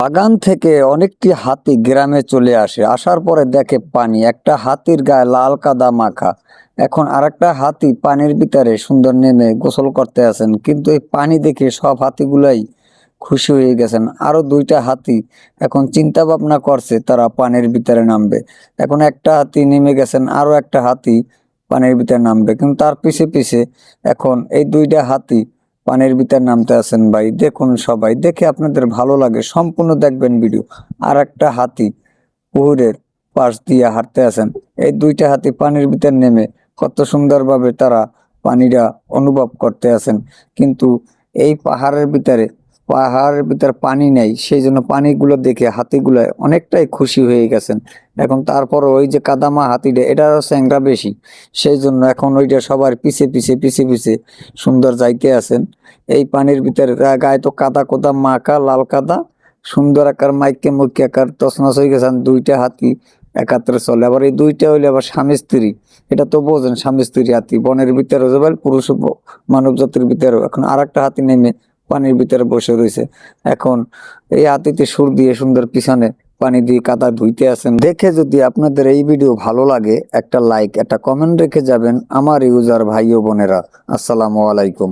বাগান থেকে অনেকটি হাতি গ্রামে চলে আসে, আসার পরে দেখে পানি, একটা হাতির গায়ে লাল কাদা মাখা। এখন আরেকটা হাতি পানির ভিতরে সুন্দর নেমে গোসল করতে আছেন, কিন্তু এই পানি দেখে সব হাতিগুলাই খুশি হয়ে গেছেন। আরো দুইটা হাতি এখন চিন্তা ভাবনা করছে তারা পানির ভিতরে নামবে। এখন একটা হাতি নেমে গেছেন, আরো একটা হাতি পানির ভিতরে নামবে, কিন্তু তার পিছে পিছে এখন এই দুইটা হাতি পানির ভিতর নামতে আছেন। ভাই দেখুন, সবাই দেখে আপনাদের ভালো লাগে, সম্পূর্ণ দেখবেন ভিডিও। আর একটা হাতি পুকুরের পাশ দিয়ে হাঁটতে আছেন। এই দুইটা হাতি পানির ভিতর নেমে কত সুন্দরভাবে তারা পানিটা অনুভব করতে আছেন। কিন্তু এই পাহাড়ের ভিতরে পানি নেই, সেই জন্য পানিগুলো দেখে হাতিগুলো অনেকটাই খুশি হয়ে গেছেন। এখন তারপর ওই যে কাদামা হাতিটা, এটারও চ্যাংড়া বেশি, সেই জন্য এখন ওইটা সবার পিছে পিছে পিছে পিছে সুন্দর যাইতে আছেন। এই পানির ভিতরে গায়ে তো কাদা কোদা মাখা, লাল কাদা, সুন্দর আকার মাইকে মুখে আকার তছনছ হয়ে গেছেন। দুইটা হাতি একাত্রে চলে, আবার এই দুইটা হইলে আবার স্বামী স্ত্রী। এটা তো বোঝেন, স্বামী স্ত্রী হাতি বনের ভিতরে যাবেন, পুরুষ মানব জাতির ভিতরে। এখন আর একটা হাতি নেমে পানির ভিতরে বসে রয়েছে। এখন এই হাতিতে সুর দিয়ে সুন্দর পিছনে পানি দিয়ে কাদা ধুইতে আছেন। দেখে যদি আপনাদের এই ভিডিও ভালো লাগে, একটা লাইক একটা কমেন্ট রেখে যাবেন আমার ইউজার ভাই ও বোনেরা। আসসালামু আলাইকুম।